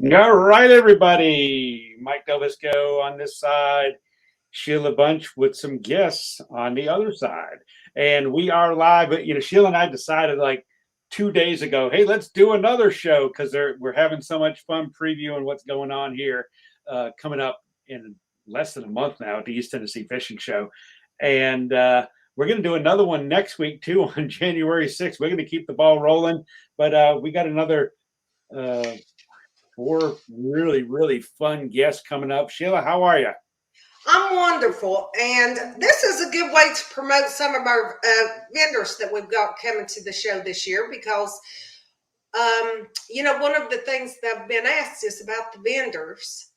All right, everybody. Mike Delvisco on this side, Sheila Bunch with some guests on the other side. And we are live. But, Sheila and I decided like 2 days ago, hey, let's do another show because we're having so much fun previewing what's going on here coming up in less than a month now at the East Tennessee Fishing Show. And we're going to do another one next week, too, on January 6th. We're going to keep the ball rolling. But we got another four really, really fun guests coming up. Sheila, how are you? I'm wonderful, and this is a good way to promote some of our vendors that we've got coming to the show this year because, one of the things that I've been asked is about the vendors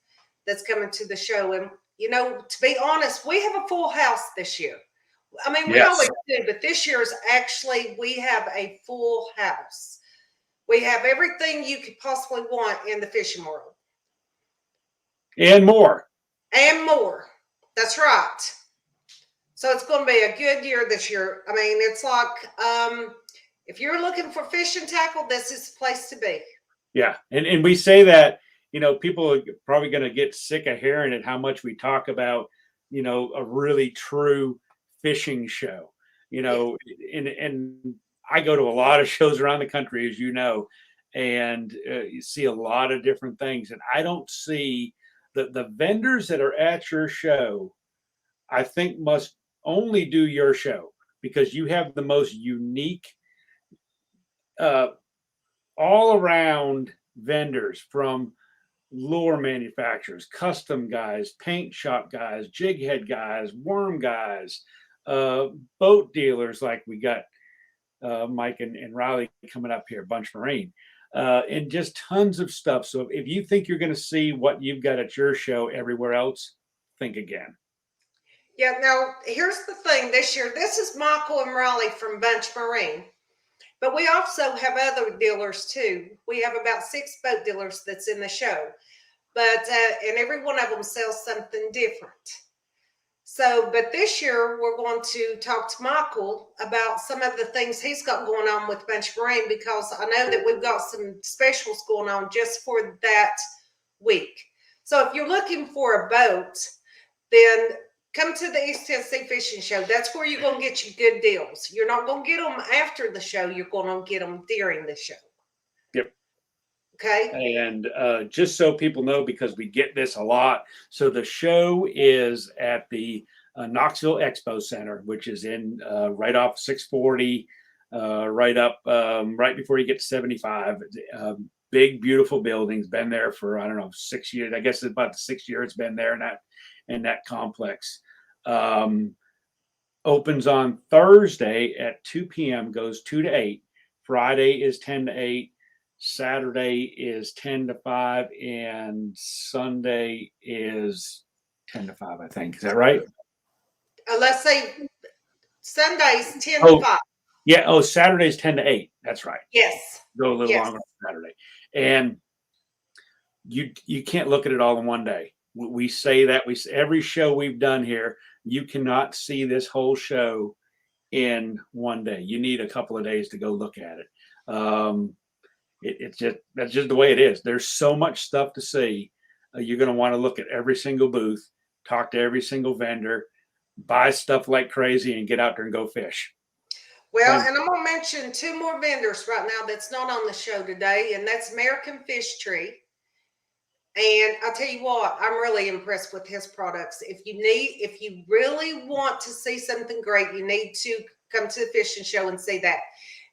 that's coming to the show. And, to be honest, we have a full house this year. I mean, we always do, but this year is actually, we have a full house. We have everything you could possibly want in the fishing world. And more. And more. That's right. So it's going to be a good year this year. I mean, it's like if you're looking for fishing tackle, this is the place to be. Yeah. And we say that, people are probably going to get sick of hearing it, how much we talk about, a really true fishing show, and I go to a lot of shows around the country, as you know, and you see a lot of different things. And I don't see the vendors that are at your show, I think must only do your show because you have the most unique, all around vendors from lure manufacturers, custom guys, paint shop guys, jig head guys, worm guys, boat dealers like we got Mike and Riley coming up here, Bunch Marine, and just tons of stuff. So if you think you're going to see what you've got at your show everywhere else, think again. Yeah, now here's the thing this year. This is Michael and Riley from Bunch Marine. But we also have other dealers too. We have about 6 boat dealers that's in the show. But and every one of them sells something different. So, but this year we're going to talk to Michael about some of the things he's got going on with Bunch Marine because I know that we've got some specials going on just for that week. So if you're looking for a boat, then come to the East Tennessee Fishing Show. That's where you're going to get your good deals. You're not going to get them after the show. You're going to get them during the show. Yep. Okay. And just so people know, because we get this a lot. So the show is at the Knoxville Expo Center, which is in right off 640, right up right before you get to 75. Big, beautiful buildings. Been there for, I don't know, 6 years. I guess it's about the 6 years it's been there in that complex. Opens on Thursday at 2 p.m., goes 2 to 8. Friday is 10 to 8. Saturday is 10 to 5, and Sunday is 10 to 5, I think. Is that right? Let's say Sunday's 10 to 5. Yeah. Oh, Saturday's 10 to 8. That's right. Yes. Go a little longer on Saturday. And you can't look at it all in one day. We say that every show we've done here, you cannot see this whole show in one day. You need a couple of days to go look at it. That's just the way it is. There's so much stuff to see. You're going to want to look at every single booth, talk to every single vendor, buy stuff like crazy, and get out there and go fish. Well, and I'm going to mention 2 more vendors right now that's not on the show today, and that's American Fish Tree. And I'll tell you what, I'm really impressed with his products. If you really want to see something great, you need to come to the fishing show and see that.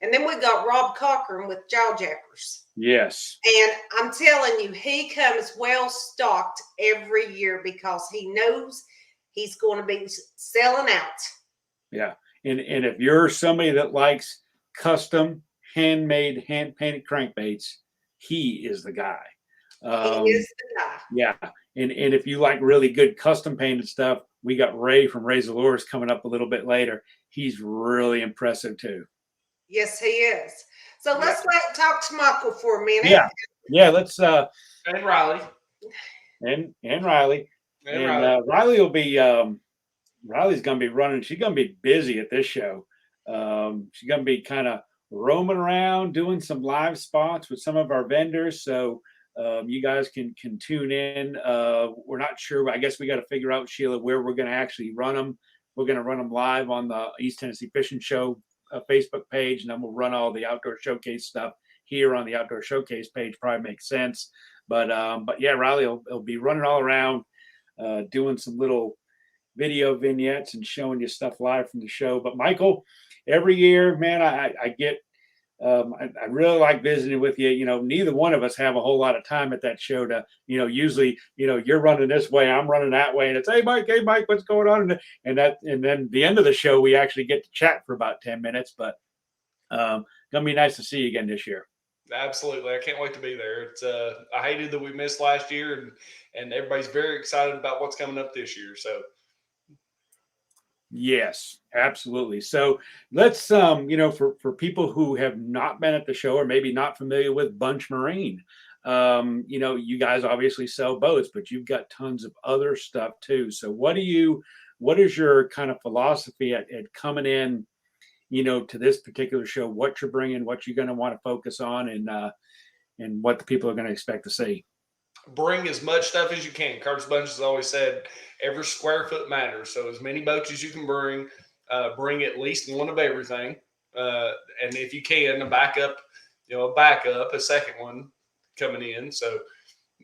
And then we got Rob Cochran with Jawjackers. Yes. And I'm telling you, he comes well stocked every year because he knows he's going to be selling out. Yeah. And if you're somebody that likes custom, handmade, hand-painted crankbaits, he is the guy. He is the guy. Yeah. And if you like really good custom painted stuff, we got Ray from Ray's Lures coming up a little bit later. He's really impressive too. Yes, he is. So let's talk to Michael for a minute. Yeah. Let's and Riley. And Riley. And Riley will be Riley's gonna be running, she's gonna be busy at this show. She's gonna be kind of roaming around doing some live spots with some of our vendors. So you guys can tune in. We're not sure, but I guess we got to figure out, Sheila, where we're going to actually run them. We're going to run them live on the East Tennessee Fishing Show Facebook page, and then we'll run all the Outdoor Showcase stuff here on the Outdoor Showcase page. Probably makes sense. But yeah, Riley will be running all around, doing some little video vignettes and showing you stuff live from the show. But Michael, every year, man, I get I really like visiting with you. You know, neither one of us have a whole lot of time at that show to, usually, you're running this way, I'm running that way, and it's, hey Mike, what's going on? And then the end of the show, we actually get to chat for about 10 minutes. But gonna be nice to see you again this year. Absolutely, I can't wait to be there. It's I hated that we missed last year, and everybody's very excited about what's coming up this year. So. Yes, absolutely. So let's, for people who have not been at the show or maybe not familiar with Bunch Marine, you guys obviously sell boats, but you've got tons of other stuff too. So what is your kind of philosophy at coming in, to this particular show, what you're bringing, what you're going to want to focus on, and what the people are going to expect to see? Bring as much stuff as you can. Curtis Bunch has always said every square foot matters. So as many boats as you can bring at least one of everything. And if you can, a second one coming in. So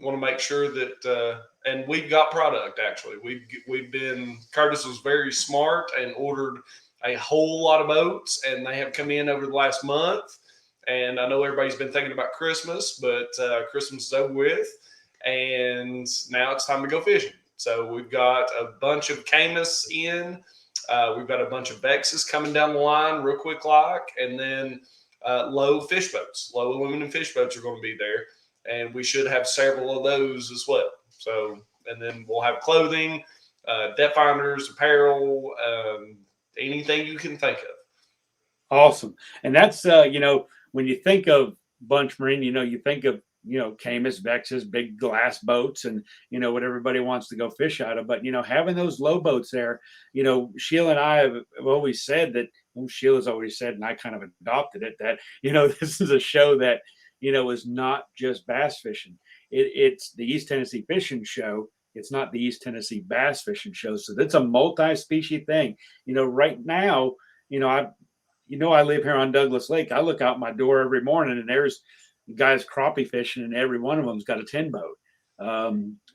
want to make sure that, and we've got product actually. Curtis was very smart and ordered a whole lot of boats, and they have come in over the last month. And I know everybody's been thinking about Christmas, but Christmas is over with. And now it's time to go fishing. So we've got a bunch of Camus in. We've got a bunch of Vexes coming down the line real quick and then low fish boats. Low aluminum fish boats are going to be there. And we should have several of those as well. So, and then we'll have clothing, depth finders, apparel, anything you can think of. Awesome. And that's, when you think of Bunch Marine, you think of, Camus, Vexes, big glass boats, and, what everybody wants to go fish out of. But, having those low boats there, Sheila and I have always said that, Sheila's always said, and I kind of adopted it, that, this is a show that, is not just bass fishing. It's the East Tennessee Fishing Show. It's not the East Tennessee Bass Fishing Show. So that's a multi-species thing. Right now, I live here on Douglas Lake. I look out my door every morning and there's guys crappie fishing, and every one of them's got a 10 boat.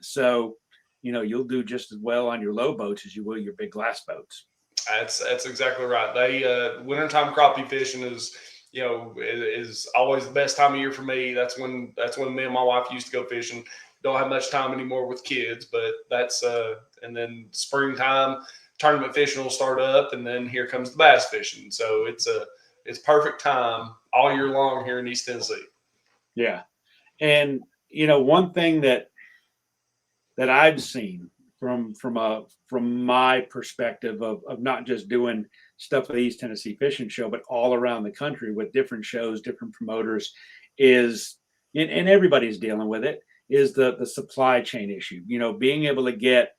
So, you'll do just as well on your low boats as you will your big glass boats. That's exactly right. Wintertime crappie fishing is always the best time of year for me. That's when me and my wife used to go fishing. Don't have much time anymore with kids, but that's and then springtime tournament fishing will start up, and then here comes the bass fishing. So it's perfect time all year long here in East Tennessee. Yeah. And one thing that I've seen from my perspective of not just doing stuff at the East Tennessee Fishing Show, but all around the country with different shows, different promoters, is, and everybody's dealing with it, is the supply chain issue. Being able to get,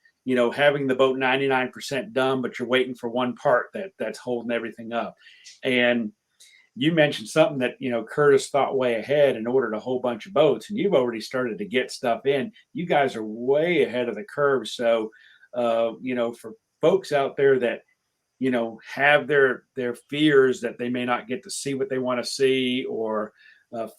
having the boat 99% done, but you're waiting for one part that's holding everything up. And you mentioned something that, Curtis thought way ahead and ordered a whole bunch of boats, and you've already started to get stuff in. You guys are way ahead of the curve. So, for folks out there that, have their fears that they may not get to see what they want to see or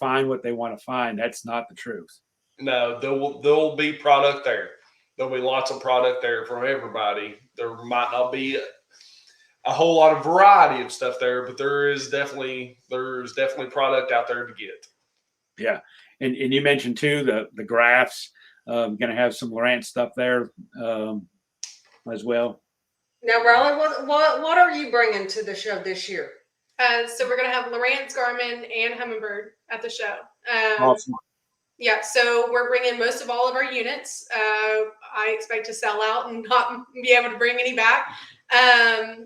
find what they want to find, that's not the truth. No, there'll be product there. There'll be lots of product there from everybody. There might not be a whole lot of variety of stuff there, but there's definitely product out there to get. Yeah. And you mentioned too, the graphs, going to have some Lowrance stuff there as well. Now, Riley, what are you bringing to the show this year? So we're going to have Lowrance, Garmin, and Humminbird at the show. Awesome. Yeah, so we're bringing most of all of our units. I expect to sell out and not be able to bring any back.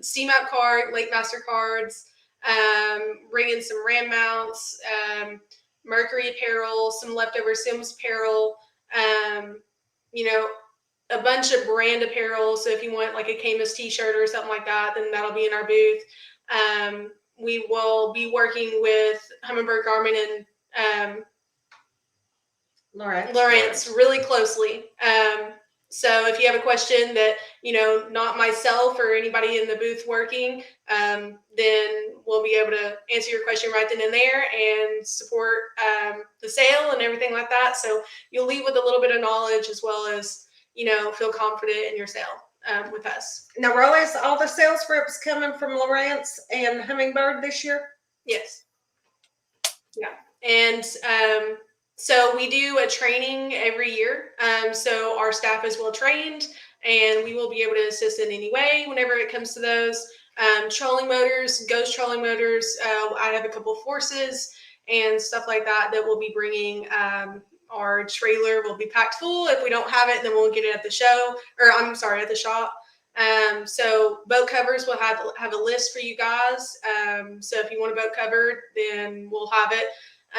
Steam out card, Lake Master cards, bringing some Ram mounts, Mercury apparel, some leftover Sims apparel, a bunch of brand apparel. So if you want like a Camus t-shirt or something like that, then that'll be in our booth. We will be working with Humminbird, Garmin, and Lawrence. really closely. So if you have a question that, not myself or anybody in the booth working, then we'll be able to answer your question right then and there and support the sale and everything like that. So you'll leave with a little bit of knowledge as well as, feel confident in your sale with us. Now, Raleigh, is all the sales reps coming from Lawrence and Hummingbird this year? Yes. Yeah. And so we do a training every year. So our staff is well trained and we will be able to assist in any way whenever it comes to those. Trolling motors, ghost trolling motors. I have a couple of forces and stuff like that we'll be bringing. Our trailer will be packed full. If we don't have it, then we'll get it at the show, or I'm sorry, at the shop. So boat covers, we'll have a list for you guys. So if you want a boat covered, then we'll have it,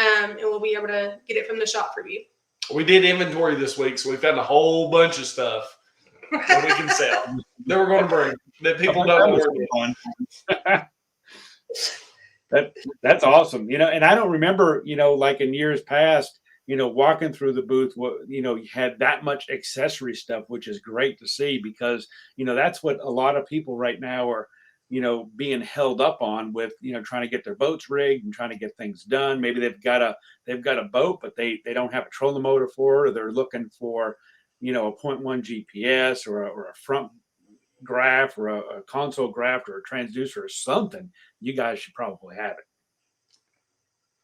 and we'll be able to get it from the shop for you. We did inventory this week, so we found a whole bunch of stuff that we can sell that we're going to bring that people don't know. That's awesome. And I don't remember, like in years past, walking through the booth, you had that much accessory stuff, which is great to see because, that's what a lot of people right now are, being held up on with, trying to get their boats rigged and trying to get things done. Maybe they've got a boat, but they don't have a trolling motor for it, or they're looking for, a 0.1 GPS or a front graph or a console graph or a transducer or something. You guys should probably have it.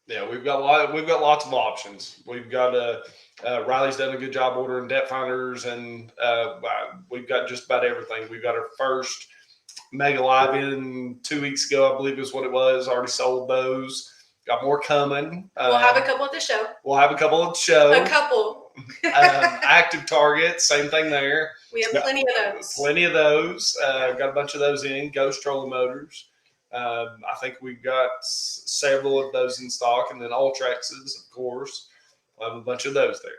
Yeah, we've got lots of options. We've got Riley's done a good job ordering depth finders, and we've got just about everything. We've got our first Mega Live in 2 weeks ago, I believe is what it was. Already sold those. Got more coming. We'll have a couple at the show. We'll have a couple at the show. A couple. Active Target, same thing there. We have plenty of those. Got a bunch of those in. Ghost trolling motors. I think we've got several of those in stock, and then Ultraxes, of course. We'll have a bunch of those there.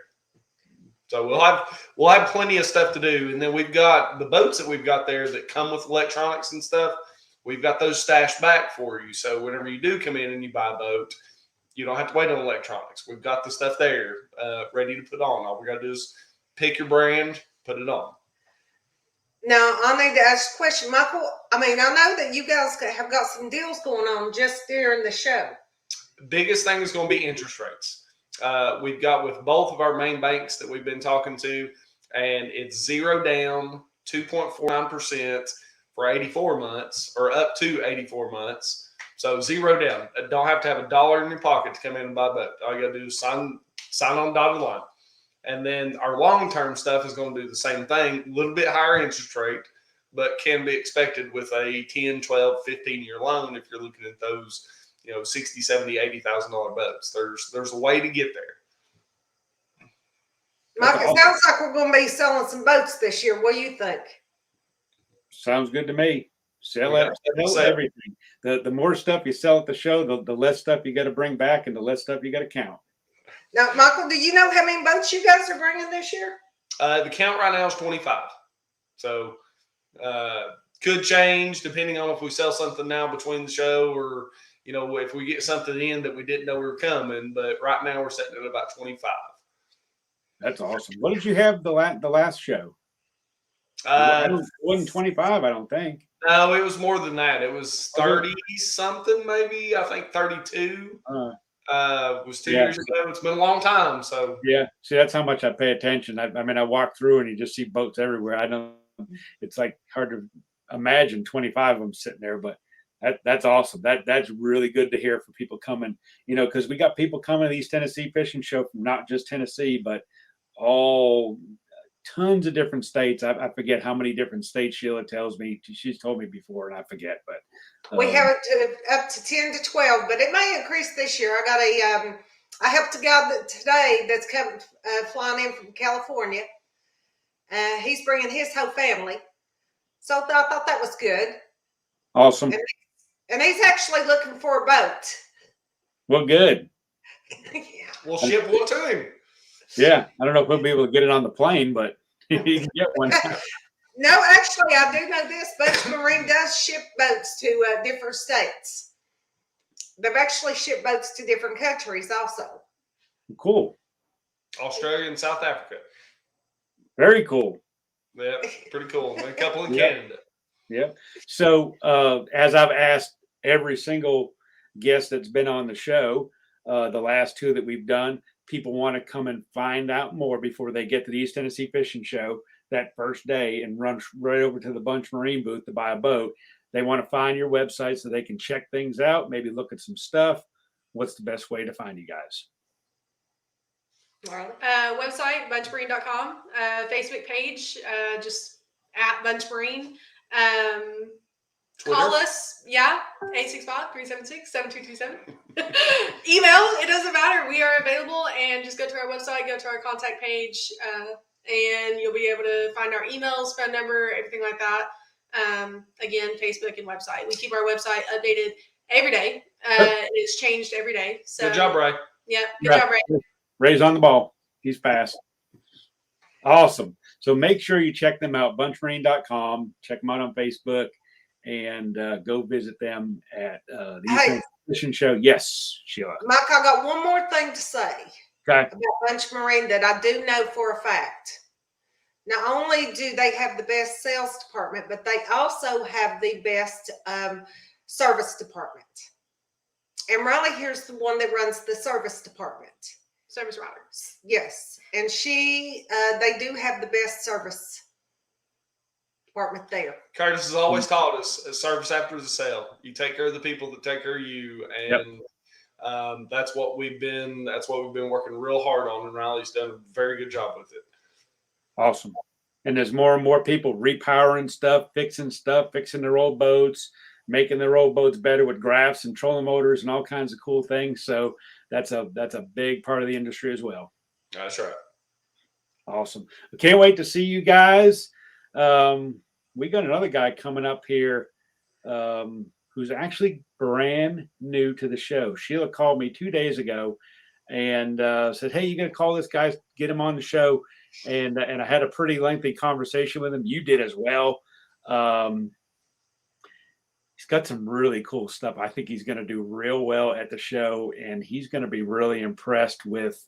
So we'll have plenty of stuff to do, and then we've got the boats that we've got there that come with electronics and stuff. We've got those stashed back for you, so whenever you do come in and you buy a boat, you don't have to wait on electronics. We've got the stuff there ready to put on. All we got to do is pick your brand, put it on. Now, I need to ask a question, Michael. I know that you guys have got some deals going on just during the show. Biggest thing is going to be interest rates. We've got with both of our main banks that we've been talking to, and it's 0 down, 2.49% for 84 months, or up to 84 months. So 0 down. Don't have to have $1 in your pocket to come in and buy a boat. All you got to do is sign on dotted line. And then our long-term stuff is going to do the same thing, a little bit higher interest rate, but can be expected with a 10, 12, 15-year loan if you're looking at those, $60,000, $70,000, $80,000 boats. There's a way to get there. Mike, it sounds like we're going to be selling some boats this year. What do you think? Sounds good to me. Sell everything. The more stuff you sell at the show, the less stuff you got to bring back and the less stuff you got to count. Now, Michael, do you know how many boats you guys are bringing this year? The count right now is 25. So could change depending on if we sell something now between the show or, if we get something in that we didn't know we were coming. But right now we're sitting at about 25. That's awesome. What did you have the last show? It wasn't 25, I don't think. No, it was more than that. It was 30 something, maybe. I think 32. Was 2 years ago. It's been a long time. So yeah, see, that's how much I pay attention. I walk through and you just see boats everywhere. It's like hard to imagine 25 of them sitting there, but that's awesome. That's really good to hear for people coming, because we got people coming to the East Tennessee Fishing Show from not just Tennessee, but all tons of different states. I forget how many different states Sheila tells me. She's told me before and I forget, but we have it up to 10 to 12, but it may increase this year. I helped a guy today that's coming flying in from California. He's bringing his whole family, so I thought that was good. Awesome. And he's actually looking for a boat. Well, good. Yeah. We'll ship one to him. Yeah, I don't know if we'll be able to get it on the plane, but you can get one. No, actually, I do know this. Bunch Marine does ship boats to different states. They've actually shipped boats to different countries also. Cool. Australia and South Africa. Very cool. Yeah, pretty cool. And a couple in Yeah. Canada. Yeah. So as I've asked every single guest that's been on the show, the last two that we've done, people want to come and find out more before they get to the East Tennessee Fishing Show that first day and run right over to the Bunch Marine booth to buy a boat. They want to find your website so they can check things out, maybe look at some stuff. What's the best way to find you guys? Website, bunchmarine.com. Facebook page, just at Bunch Marine. Call us, 865-376-7227. Email, it doesn't matter. We are available, and just go to our website, go to our contact page, and you'll be able to find our emails, phone number, everything like that. Again, Facebook and website. We keep our website updated every day. It's changed every day. So Good job, Ray. Yeah, good job, Ray. Ray's on the ball. He's fast. Awesome. So make sure you check them out, bunchmarine.com. Check them out on Facebook, and go visit them at the Eastern Fishing Show. Yes, Sheila. Mike, I got one more thing to say Okay. about Bunch Marine that I do know for a fact. Not only do they have the best sales department, but they also have the best service department. And Riley here's the one that runs the service department. Service riders. Yes. And they do have the best service department there. Curtis has always taught us a service after the sale. You take care of the people that take care of you, and that's what we've been working real hard on, and Riley's done a very good job with it. Awesome. And there's more and more people repowering stuff, fixing their old boats, making their old boats better with grafts and trolling motors and all kinds of cool things. So that's a big part of the industry as well. That's right. Awesome. I can't wait to see you guys. We got another guy coming up here who's actually brand new to the show. Sheila called me 2 days ago and said, "Hey, you got to call this guy, get him on the show." And I had a pretty lengthy conversation with him. You did as well. He's got some really cool stuff. I think he's going to do real well at the show, and he's going to be really impressed with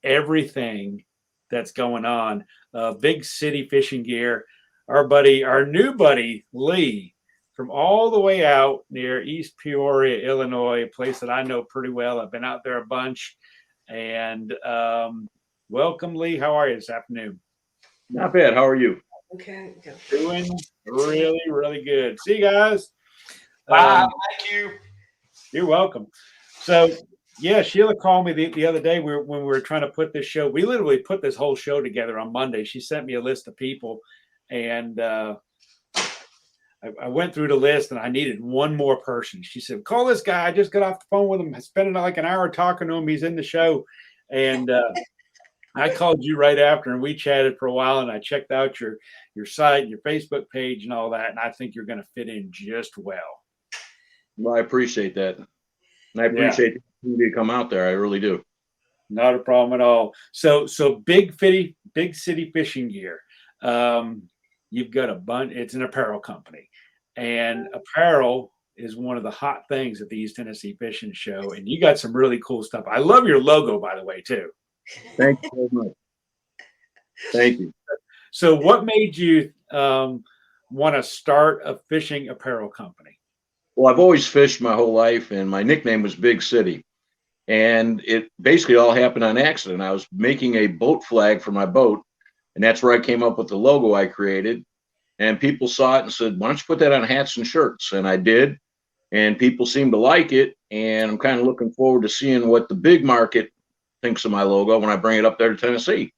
everything that's going on. Big City Fishing Gear. Our new buddy, Lee, from all the way out near East Peoria, Illinois, a place that I know pretty well. I've been out there a bunch. And welcome, Lee. How are you this afternoon? Not bad. How are you? Okay. Doing really, really good. See you guys. Bye. Thank you. You're welcome. So, yeah, Sheila called me the other day when we were trying to put this show. We literally put this whole show together on Monday. She sent me a list of people, and I went through the list, and I needed one more person. She said, "Call this guy. I just got off the phone with him. I spent like an hour talking to him. He's in the show." And I called you right after, and we chatted for a while, and I checked out your site, your Facebook page, and all that, and I think you're going to fit in just well. Well, I appreciate that. And I appreciate the opportunity to come out there. I really do. Not a problem at all. So Big City Fishing Gear. You've got a bunch. It's an apparel company, and apparel is one of the hot things at the East Tennessee Fishing Show, and you got some really cool stuff. I love your logo, by the way, too. Thank you very much. Thank you. So what made you want to start a fishing apparel company? Well, I've always fished my whole life, and my nickname was Big City. And it basically all happened on accident. I was making a boat flag for my boat, and that's where I came up with the logo I created. And people saw it and said, "Why don't you put that on hats and shirts?" And I did, and people seemed to like it. And I'm kind of looking forward to seeing what the big market thinks of my logo when I bring it up there to Tennessee.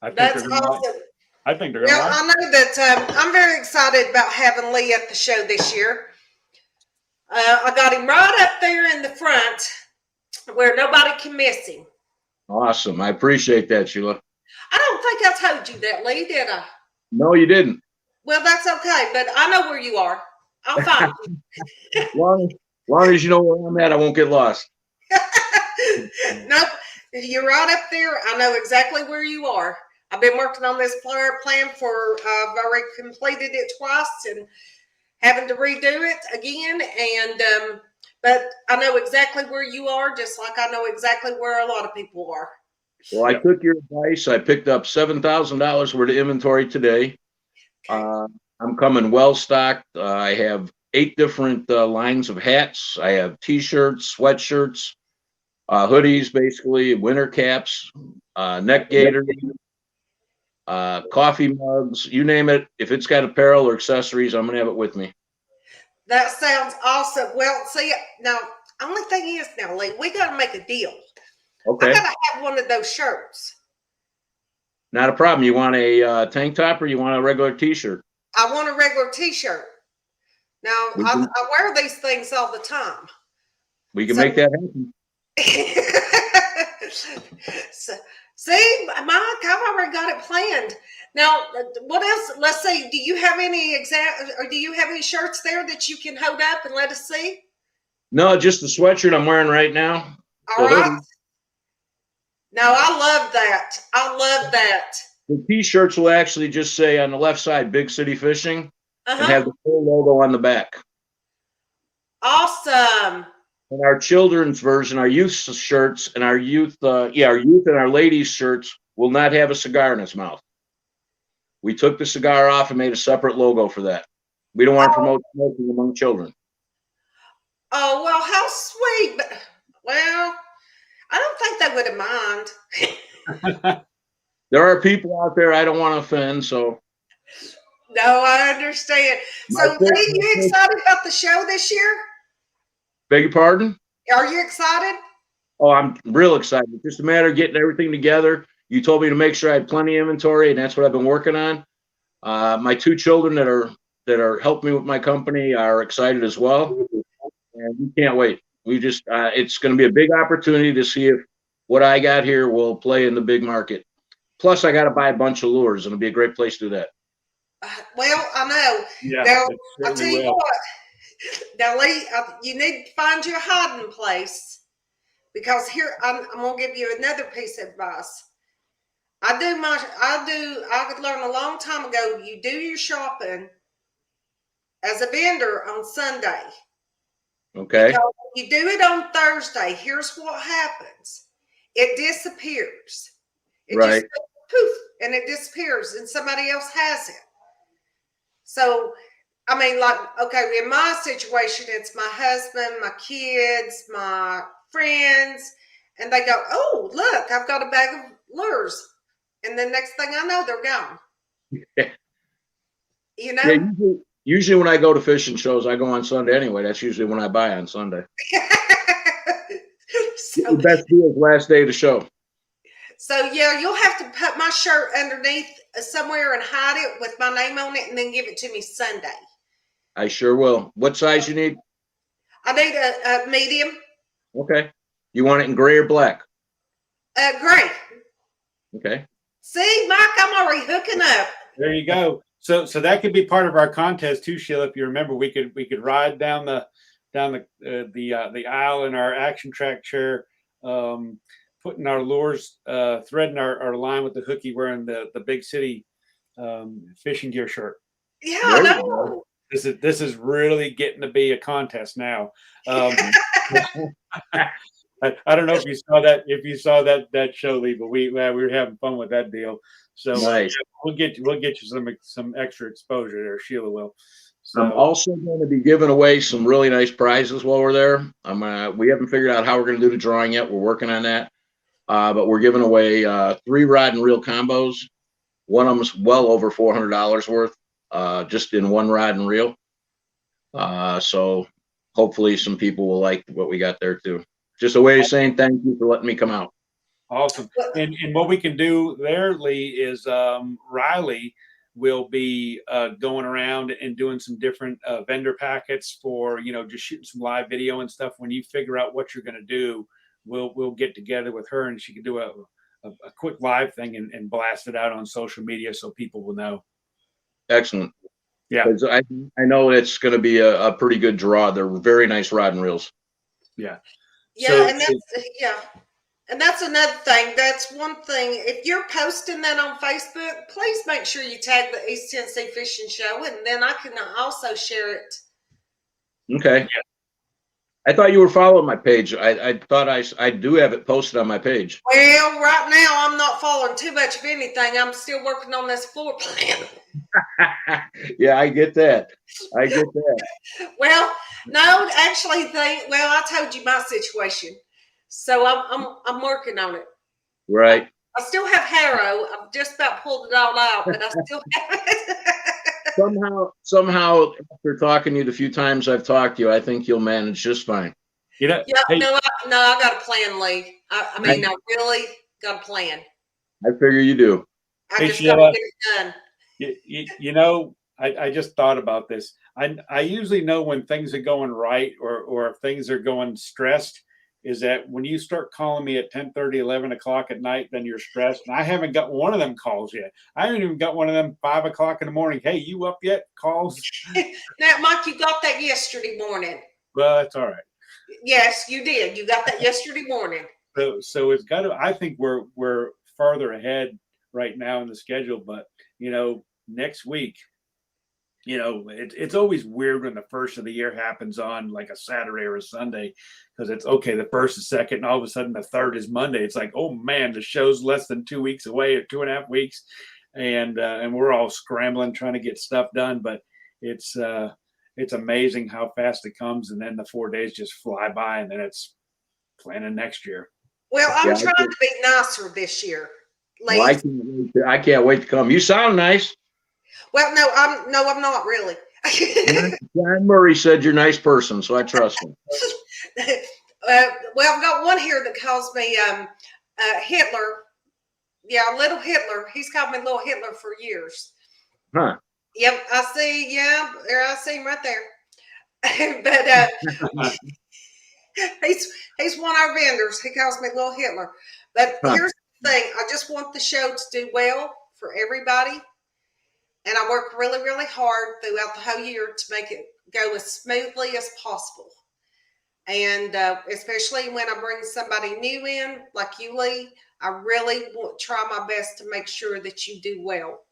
That's awesome. I think they're going to like it. I know that I'm very excited about having Lee at the show this year. I got him right up there in the front where nobody can miss him. Awesome. I appreciate that, Sheila. I don't think I told you that, Lee, did I? No, you didn't. Well, that's okay, but I know where you are. I'll find you. Long as you know where I'm at, I won't get lost. Nope, you're right up there. I know exactly where you are. I've been working on this plan for, I've already completed it twice and having to redo it again. And But I know exactly where you are, just like I know exactly where a lot of people are. Well, I took your advice. I picked up $7,000 worth of inventory today. Okay. I'm coming well stocked. I have 8 different lines of hats. I have t-shirts, sweatshirts, hoodies, basically winter caps, neck gaiters, coffee mugs, you name it. If it's got apparel or accessories, I'm gonna have it with me. That sounds awesome. Well, see, now, only thing is now, Lee, we got to make a deal. I Okay, got to have one of those shirts. not a problem. You want a tank top or you want a regular t-shirt? I want a regular t-shirt. Now, We can, I wear these things all the time. we can So- make that happen. So, see, Mike, I've already got it planned. Now, what else? Let's see. Do you have any or do you have any shirts there that you can hold up and let us see? No, just the sweatshirt I'm wearing right now. All The right. hoodie. No, I love that. I love that. The t-shirts will actually just say on the left side, Big City Fishing, and Uh-huh. have the full logo on the back. Awesome. And our children's version, our youth shirts and our youth and our ladies shirts will not have a cigar in its mouth. We took the cigar off and made a separate logo for that. We don't want to promote smoking among children. Oh, well, how sweet. But, well, I don't think they would have mind. There are people out there I don't want to offend, so. No, I understand. So, Lee, you excited about the show this year? Beg your pardon? Are you excited? Oh, I'm real excited. It's just a matter of getting everything together. You told me to make sure I had plenty of inventory, and that's what I've been working on. My 2 children that are helping me with my company are excited as well, and we can't wait. We just it's going to be a big opportunity to see if what I got here will play in the big market. Plus, I got to buy a bunch of lures, and it'll be a great place to do that. Well, I know. Yeah, Now, it I'll tell certainly you will. what. Now, Lee, you need to find your hiding place because here I'm gonna give you another piece of advice. I learned a long time ago. You do your shopping as a vendor on Sunday. Okay. Because if you do it on Thursday, here's what happens. It disappears. It Right. just goes poof, and it disappears, and somebody else has it. So, I mean, like, okay, in my situation, it's my husband, my kids, my friends, and they go, oh, look, I've got a bag of lures. And the next thing I know, they're gone. Yeah. You know? Yeah, usually when I go to fishing shows, I go on Sunday anyway. That's usually when I buy on Sunday. The best deal is last day of the show. So, yeah, you'll have to put my shirt underneath somewhere and hide it with my name on it and then give it to me Sunday. I sure will. What size you need? I need a medium. Okay. You want it in gray or black? Gray. Okay. See, Mike, I'm already hooking up. There you go. So that could be part of our contest too, Sheila. If you remember, we could ride down the aisle in our action track chair, putting our lures, threading our line with the hooky, wearing the Big City fishing gear shirt. Yeah, I know. This is really getting to be a contest now. I don't know if you saw that show, Lee, but we were having fun with that deal. So nice. We'll get you some extra exposure there. Sheila will. So, I'm also going to be giving away some really nice prizes while we're there. We haven't figured out how we're going to do the drawing yet. We're working on that. But we're giving away 3 rod and reel combos. One of them's well over $400 worth, just in 1 rod and reel. So hopefully some people will like what we got there too. Just a way of saying thank you for letting me come out. awesome. And what we can do there, Lee, is Riley will be going around and doing some different vendor packets for, just shooting some live video and stuff. When you figure out what you're going to do, we'll get together with her and she can do a quick live thing and blast it out on social media so people will know. Excellent. Yeah. I know it's going to be a pretty good draw. They're very nice rod and reels. Yeah. Yeah, So- and that's another thing. That's one thing. If you're posting that on Facebook, please make sure you tag the East Tennessee Fishing Show, and then I can also share it. Okay. I thought you were following my page. I thought I do have it posted on my page. Well, right now I'm not following too much of anything. I'm still working on this floor plan. Yeah, I get that. I get that. Well, no, actually, I told you my situation, so I'm working on it. Right. I still have Harrow. I've just about pulled it all out, but I still have it. Somehow, after talking to you the few times I've talked to you, I think you'll manage just fine. You know, Yeah, hey, no, I got a plan, Lee. I mean, I really got a plan. I figure you do. I Hey, just got to Sheila. get it done. you know, I just thought about this. I usually know when things are going right or if things are going stressed, is that when you start calling me at 10:30, 11 o'clock at night, then you're stressed. And I haven't got one of them calls yet. I haven't even got one of them 5 o'clock in the morning. Hey, you up yet? Calls. Now, Mike, you got that yesterday morning. Well, that's all right. Yes, you did. You got that yesterday morning. So it's got to. I think we're farther ahead right now in the schedule, but next week, it's always weird when the first of the year happens on like a Saturday or a Sunday, because it's okay. The first is second, and all of a sudden the third is Monday. It's like, oh man, the show's less than 2 weeks away, or 2.5 weeks, and we're all scrambling trying to get stuff done. But it's amazing how fast it comes, and then the 4 days just fly by, and then it's planning next year. Well, I'm Yeah, trying to be nicer this year. Well, I can't wait to come. You sound nice. Well, no, I'm not really. John Murray said you're a nice person, so I trust him. Well, I've got one here that calls me Hitler. Yeah, Little Hitler. He's called me Little Hitler for years. Huh. Yep, I see. Yeah, there I see him right there. But he's one of our vendors. He calls me Little Hitler. But here's the thing: I just want the show to do well for everybody. And I work really, really hard throughout the whole year to make it go as smoothly as possible. And especially when I bring somebody new in, like you, Lee, I really try my best to make sure that you do well.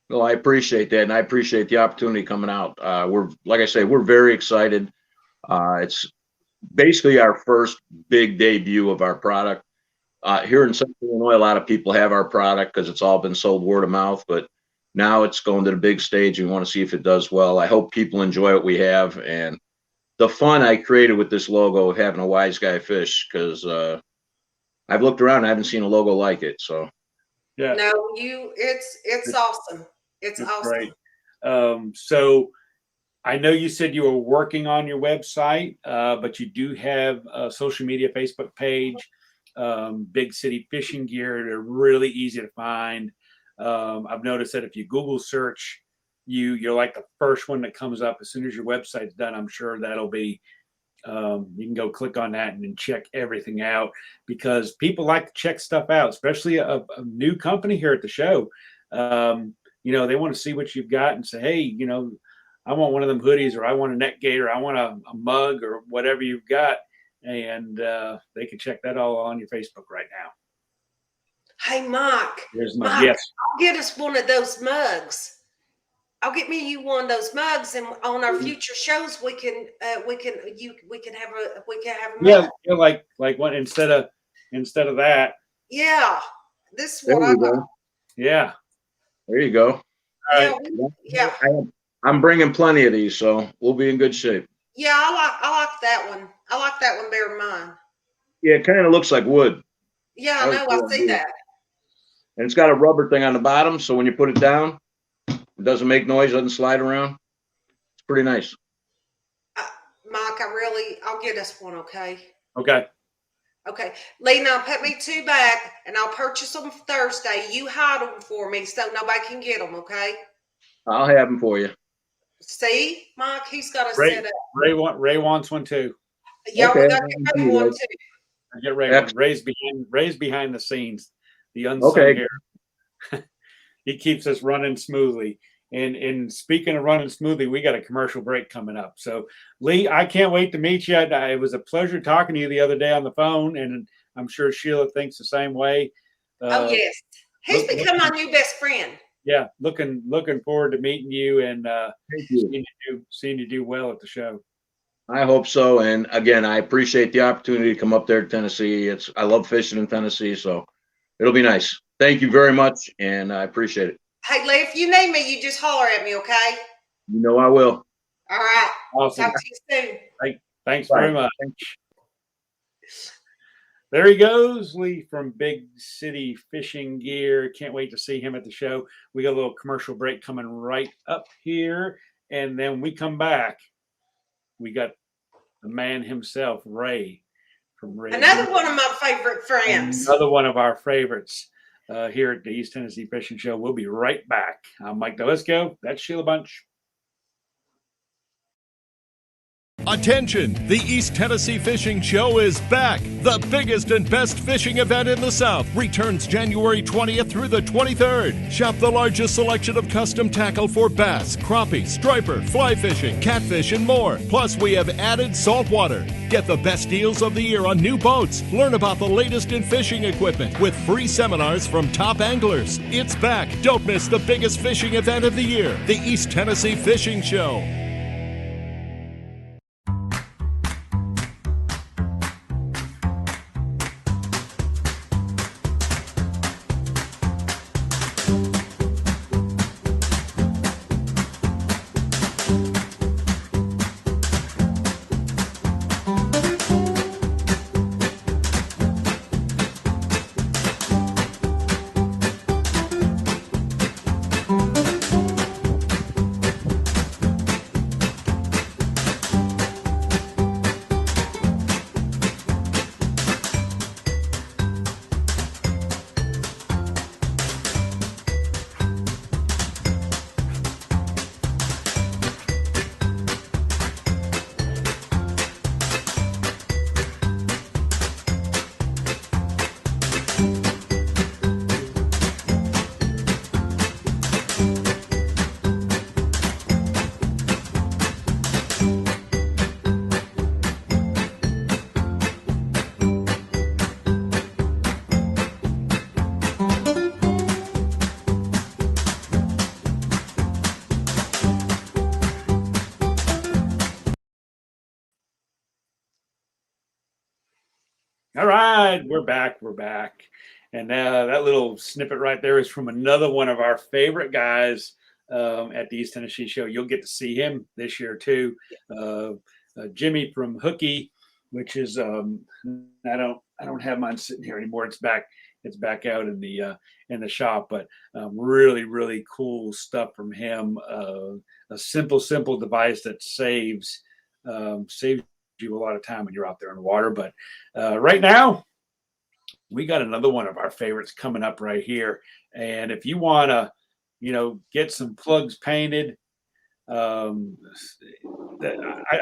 Well, I appreciate that, and I appreciate the opportunity coming out. Like I say, we're very excited. It's basically our first big debut of our product. Here in Central Illinois, a lot of people have our product because it's all been sold word of mouth, but now it's going to the big stage. We want to see if it does well. I hope people enjoy what we have, and the fun I created with this logo of having a wise guy fish, because I've looked around and I haven't seen a logo like it. So yeah, no, it's awesome. It's awesome. Great. So I know you said you were working on your website, but you do have a social media Facebook page, Big City Fishing Gear. They're really easy to find. I've noticed that if you Google search, you're like the first one that comes up as soon as your website's done. I'm sure that'll be, you can go click on that and then check everything out, because people like to check stuff out, especially a new company here at the show. They want to see what you've got and say, hey, I want one of them hoodies, or I want a net gator, I want a mug, or whatever you've got. And they can check that all on your Facebook right now. Hey, Mike. Here's my Mike, yes. I'll get us one of those mugs. I'll get me you one of those mugs, and on our future shows we can have a mug. Yeah, like what instead of that. Yeah, this is there what I you got. go. Yeah. There you go. All right. Yeah. I'm bringing plenty of these, so we'll be in good shape. Yeah, I like that one. I like that one better than mine. Yeah, it kind of looks like wood. Yeah, I know. I see that. And it's got a rubber thing on the bottom, so when you put it down, it doesn't make noise, doesn't slide around. It's pretty nice. Mike, I'll get us one, okay? Okay. Okay. Lee, now put me 2 back, and I'll purchase them Thursday. You hide them for me so nobody can get them, okay? I'll have them for you. See, Mike, he's got a set up. Ray wants one too. Yeah, Okay. we got to get Ray one too. I get Ray one. Ray's behind the scenes, the unsung hero. He keeps us running smoothly. And speaking of running smoothly, we got a commercial break coming up. So, Lee, I can't wait to meet you. It was a pleasure talking to you the other day on the phone, and I'm sure Sheila thinks the same way. Oh yes, he's become my new best friend. Yeah, looking forward to meeting you and seeing you do well at the show. I hope so. And again, I appreciate the opportunity to come up there to Tennessee. I love fishing in Tennessee, so it'll be nice. Thank you very much, and I appreciate it. Hey, Lee, if you need me, you just holler at me, okay? You know I will. All right. Awesome. Talk to you soon. Thanks Bye. very much. There he goes, Lee from Big City Fishing Gear. Can't wait to see him at the show. We got a little commercial break coming right up here. And then we come back. We got the man himself, Ray from Ray. Another one of my favorite friends. Another one of our favorites here at the East Tennessee Fishing Show. We'll be right back. I'm Mike Delisco. That's Sheila Bunch. Attention! The East Tennessee Fishing Show is back. The biggest and best fishing event in the South returns January 20th through the 23rd. Shop the largest selection of custom tackle for bass, crappie, striper, fly fishing, catfish, and more. Plus, we have added saltwater. Get the best deals of the year on new boats. Learn about the latest in fishing equipment with free seminars from top anglers. It's back. Don't miss the biggest fishing event of the year, the East Tennessee Fishing Show. All right, we're back. We're back. And that little snippet right there is from another one of our favorite guys at the East Tennessee Show. You'll get to see him this year too. Jimmy from Hookie, which is I don't have mine sitting here anymore. It's back out in the shop, but really cool stuff from him. A simple device that saves you a lot of time when you're out there in the water. But right now, we got another one of our favorites coming up right here. And if you want to, get some plugs painted, I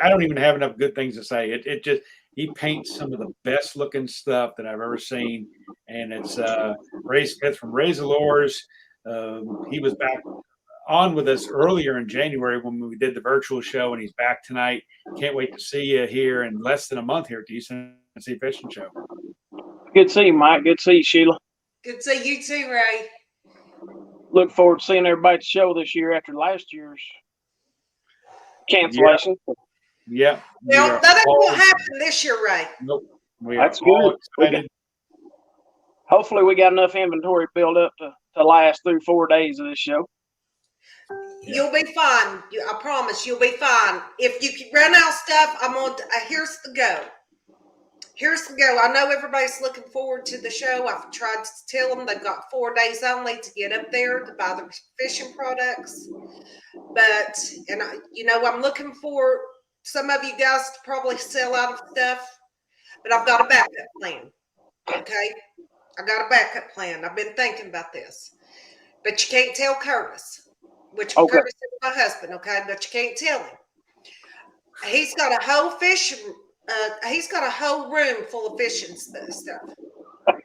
don't even have enough good things to say. It just, he paints some of the best looking stuff that I've ever seen. And it's Ray Smith from Razor Lures. He was back on with us earlier in January when we did the virtual show, and he's back tonight. Can't wait to see you here in less than a month here at the East Tennessee Fishing Show. Good to see you, Mike. Good to see you, Sheila. Good to see you too, Ray. Look forward to seeing everybody at the show this year after last year's cancellation. Yeah. Well, that ain't gonna happen this year, Ray. Nope. That's good. Excited. Hopefully we got enough inventory built up to last through 4 days of this show. You'll be fine. I promise you'll be fine. If you run out of stuff, I'm on. Here's the go. Here's the go. I know everybody's looking forward to the show. I've tried to tell them they've got 4 days only to get up there to buy their fishing products. But, I'm looking for some of you guys to probably sell out of stuff. But I've got a backup plan. Okay? I got a backup plan. I've been thinking about this. But you can't tell Curtis. Which Okay. Curtis is my husband, okay? But you can't tell him. He's got a whole he's got a whole room full of fishing stuff. Okay.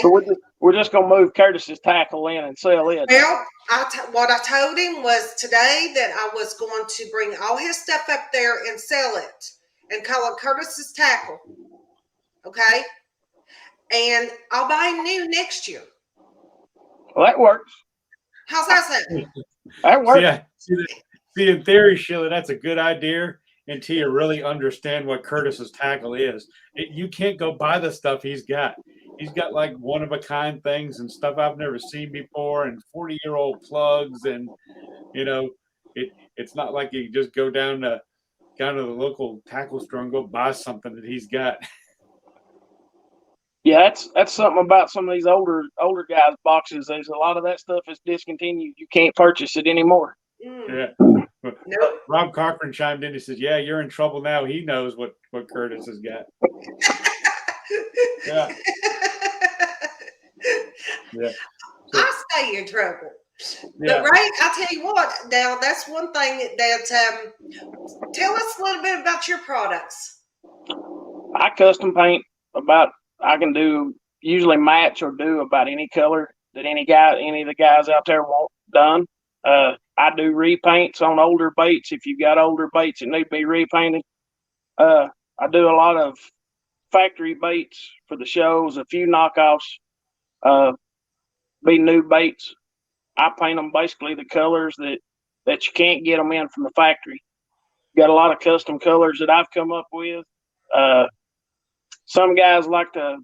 So we're just gonna move Curtis's tackle in and sell it. Well, what I told him was today that I was going to bring all his stuff up there and sell it and call it Curtis's tackle. Okay. And I'll buy new next year. Well, that works. How's that sound? That works. See, in theory, Sheila, that's a good idea. until you really understand what Curtis's tackle is. You can't go buy the stuff he's got. He's got like one of a kind things and stuff I've never seen before, and 40-year-old plugs, and it's not like you just go down to the local tackle store and go buy something that he's got. Yeah, that's something about some of these older guys' boxes. There's a lot of that stuff is discontinued. You can't purchase it anymore. Yeah. Nope. Rob Cochran chimed in. He says, "Yeah, you're in trouble now." He knows what Curtis has got. Yeah. Yeah. I stay in trouble. Yeah. But Ray, I tell you what, now that's one thing that tell us a little bit about your products. I custom paint I can do usually match or do about any color that any of the guys out there want done. I do repaints on older baits if you've got older baits that need to be repainted. I do a lot of factory baits for the shows, a few knockoffs, be new baits. I paint them basically the colors that you can't get them in from the factory. Got a lot of custom colors that I've come up with. Some guys like a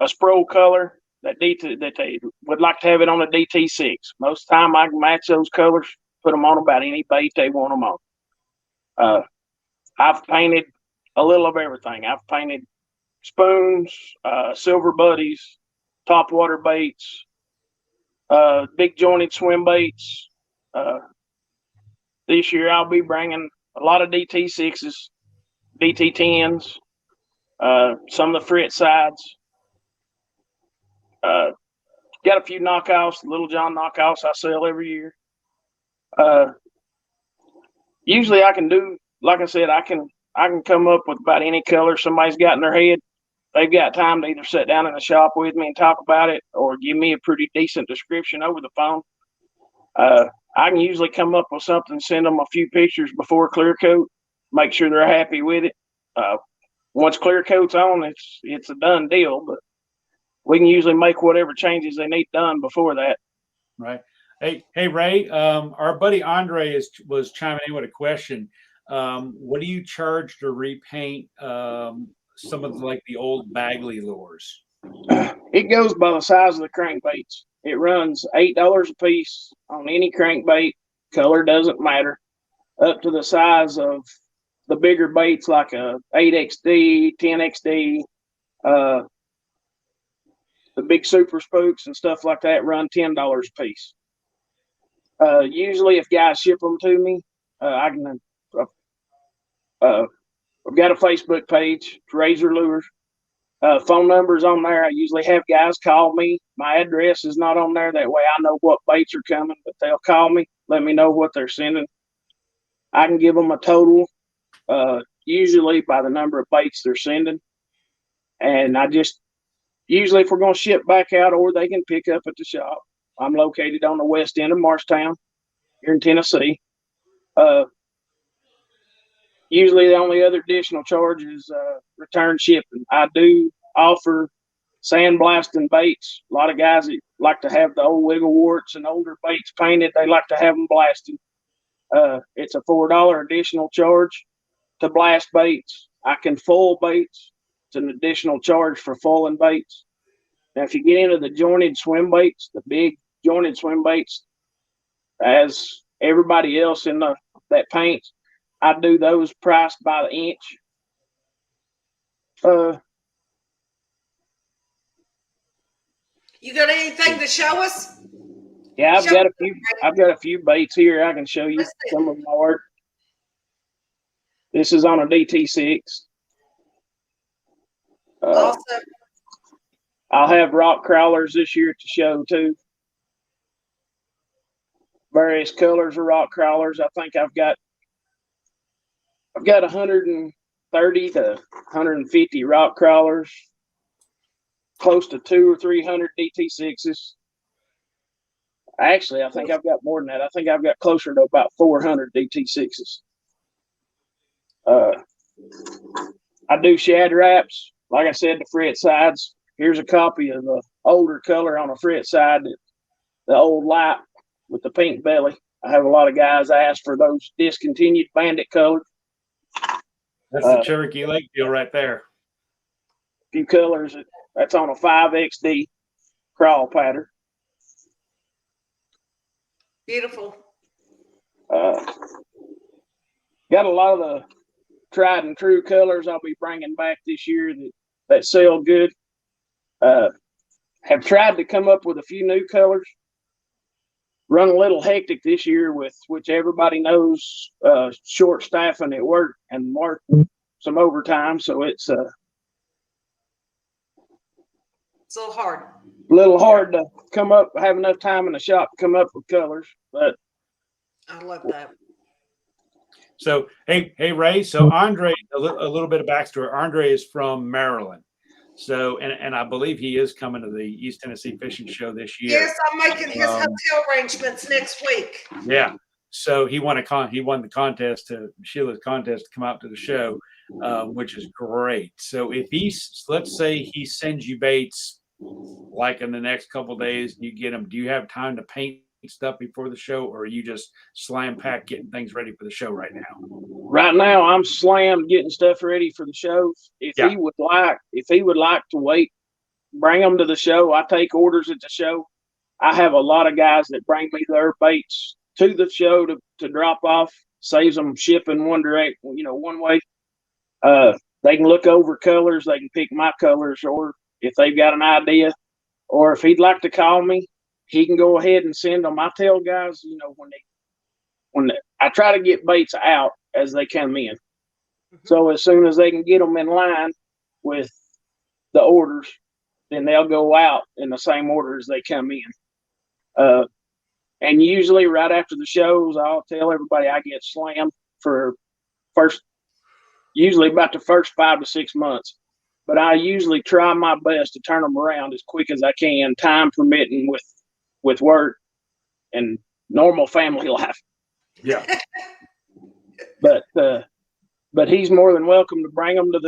Spro color that they would like to have it on a DT6. Most of the time I can match those colors, put them on about any bait they want them on. I've painted a little of everything. I've painted spoons, silver buddies, topwater baits, big jointed swim baits. This year I'll be bringing a lot of DT6s, DT10s, some of the frit sides. Got a few knockoffs, Little John knockoffs I sell every year. Usually I can do, like I said, I can come up with about any color somebody's got in their head. They've got time to either sit down in the shop with me and talk about it or give me a pretty decent description over the phone. I can usually come up with something, send them a few pictures before clear coat, make sure they're happy with it. Once clear coat's on, it's a done deal, but we can usually make whatever changes they need done before that. Right. Hey, Ray, our buddy Andre was chiming in with a question. What do you charge to repaint some of the old Bagley lures? It goes by the size of the crankbaits. It runs $8 a piece on any crankbait. Color doesn't matter. Up to the size of the bigger baits like a 8XD, 10XD, the big super spooks and stuff like that run $10 a piece. Usually if guys ship them to me, I can, I've got a Facebook page, Razor Lures. Phone numbers on there. I usually have guys call me. My address is not on there. That way I know what baits are coming, but they'll call me, let me know what they're sending. I can give them a total, usually by the number of baits they're sending. And usually if we're going to ship back out or they can pick up at the shop. I'm located on the west end of Marshtown here in Tennessee. Usually the only other additional charge is return shipping. I do offer sandblasting baits. A lot of guys that like to have the old wiggle warts and older baits painted, they like to have them blasted. It's a $4 additional charge to blast baits. I can foil baits. It's an additional charge for foiling baits. Now, if you get into the jointed swim baits, the big jointed swim baits, as everybody else in that paints, I do those priced by the inch. You got anything to show us? Yeah, I've got a few baits here. I can show you some of my work. This is on a DT6. Awesome. I'll have rock crawlers this year to show too. Various colors of rock crawlers. I think I've got 130 to 150 rock crawlers, close to 200 or 300 DT6s. Actually, I think I've got more than that. I think I've got closer to about 400 DT6s. I do Shad Wraps. Like I said, the fret sides. Here's a copy of the older color on a fret side, the old light with the pink belly. I have a lot of guys ask for those discontinued bandit colors. That's the Cherokee Lake deal right there. Few colors. That's on a 5XD crawl pattern. Beautiful. Got a lot of the tried and true colors I'll be bringing back this year that sell good. Have tried to come up with a few new colors. Run a little hectic this year with which everybody knows short staffing at work and work some overtime, so it's a little hard. Little hard to come up, have enough time in the shop to come up with colors, but I love that. So, hey, Ray. So Andre, a little bit of backstory. Andre is from Maryland. So, and I believe he is coming to the East Tennessee Fishing Show this year. Yes, I'm making his hotel arrangements next week. Yeah. So he won the contest Sheila's contest to come out to the show, which is great. So if let's say he sends you baits like in the next couple of days, you get them. Do you have time to paint stuff before the show, or are you just slam pack getting things ready for the show right now? Right now, I'm slammed getting stuff ready for the show. If he would like to wait, bring them to the show. I take orders at the show. I have a lot of guys that bring me their baits to the show to drop off. Saves them shipping one way. They can look over colors. They can pick my colors, or if they've got an idea, or if he'd like to call me, he can go ahead and send them. I tell guys, I try to get baits out as they come in. So as soon as they can get them in line with the orders, then they'll go out in the same order as they come in. And usually right after the shows, I'll tell everybody I get slammed for usually about the first 5 to 6 months. But I usually try my best to turn them around as quick as I can, time permitting with work and normal family life. Yeah. But he's more than welcome to bring them to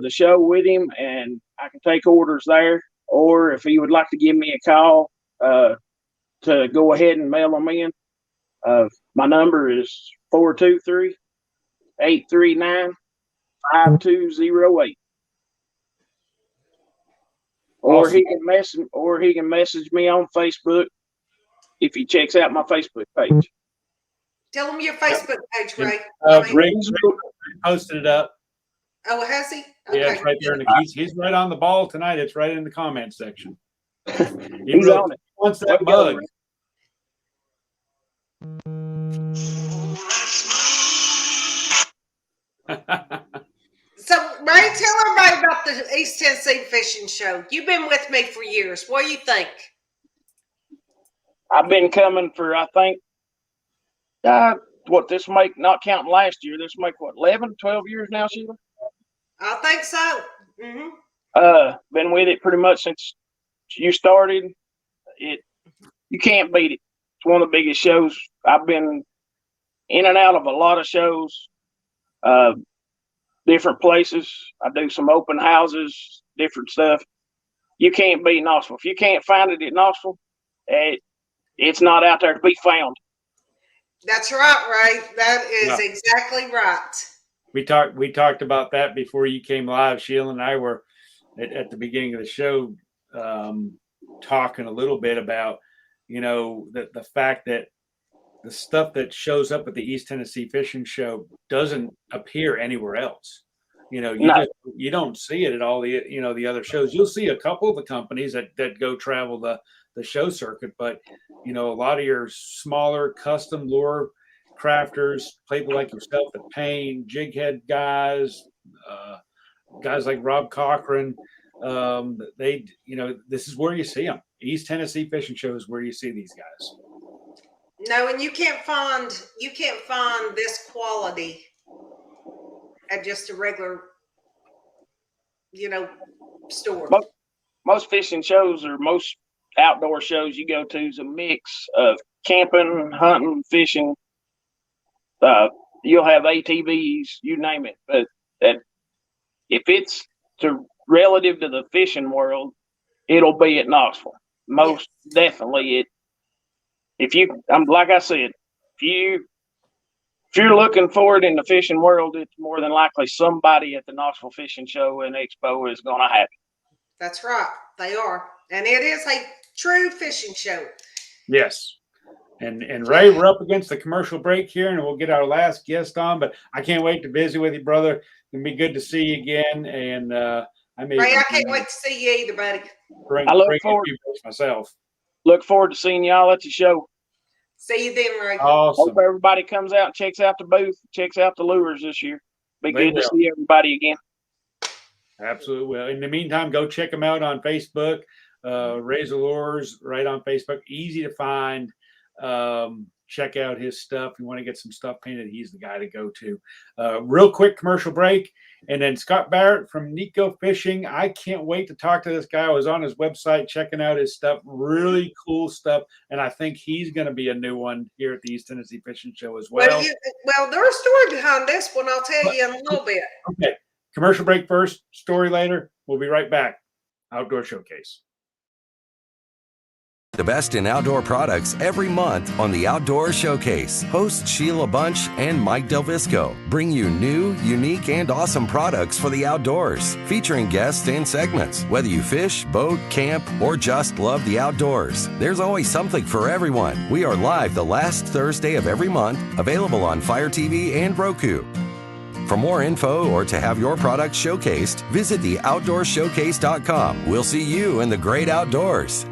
the show with him, and I can take orders there. Or if he would like to give me a call to go ahead and mail them in, my number is 423-839-5208. Or he can message me on Facebook if he checks out my Facebook page. Tell him your Facebook page, Ray. Ray posted it up. Oh, has he? Okay. Yeah, it's right there. He's right on the ball tonight. It's right in the comments section. He's on it. He wants that mug. So, Ray, tell everybody about the East Tennessee Fishing Show. You've been with me for years. What do you think? I've been coming for, I think, not counting last year, 11, 12 years now, Sheila? I think so. Mm-hmm. Been with it pretty much since you started. You can't beat it. It's one of the biggest shows. I've been in and out of a lot of shows, different places. I do some open houses, different stuff. You can't beat Knoxville. If you can't find it at Knoxville, it's not out there to be found. That's right, Ray. That is exactly right. We talked about that before you came live. Sheila and I were at the beginning of the show talking a little bit about, the fact that the stuff that shows up at the East Tennessee Fishing Show doesn't appear anywhere else. You don't see it at all the other shows. You'll see a couple of the companies that go travel the show circuit, but a lot of your smaller custom lure crafters, people like yourself that paint, jig head guys, guys like Rob Cochran, this is where you see them. East Tennessee Fishing Show is where you see these guys. No, and you can't find this quality at just a regular, store. Most fishing shows or most outdoor shows you go to is a mix of camping, hunting, fishing. You'll have ATVs, you name it. But if it's relative to the fishing world, it'll be at Knoxville. Most definitely like I said, if you if you're looking for it in the fishing world, it's more than likely somebody at the Knoxville Fishing Show and Expo is going to have it. That's right. They are. And it is a true fishing show. Yes. And Ray, we're up against the commercial break here, and we'll get our last guest on. But I can't wait to visit with you, brother. It'll be good to see you again. And I may Ray, I can't wait to see you either, buddy. bring I look a forward- few books myself. Look forward to seeing y'all at the show. See you then, Ray. Awesome. Hope everybody comes out and checks out the booth, checks out the lures this year. Be They good to will. see everybody again. Absolutely will. In the meantime, go check him out on Facebook. Razor Lures, right on Facebook. Easy to find. Check out his stuff. If you want to get some stuff painted, he's the guy to go to. Real quick commercial break. And then Scott Barrett from Nico Fishing. I can't wait to talk to this guy. I was on his website checking out his stuff. Really cool stuff. And I think he's going to be a new one here at the East Tennessee Fishing Show as well. Well, there's a story behind this one. I'll tell you in a little bit. Okay. Commercial break first, story later. We'll be right back. Outdoor Showcase. The best in outdoor products every month on the Outdoor Showcase. Hosts Sheila Bunch and Mike Del Visco bring you new, unique, and awesome products for the outdoors, featuring guests and segments. Whether you fish, boat, camp, or just love the outdoors, there's always something for everyone. We are live the last Thursday of every month, available on Fire TV and Roku. For more info or to have your product showcased, visit theoutdoorshowcase.com. We'll see you in the great outdoors.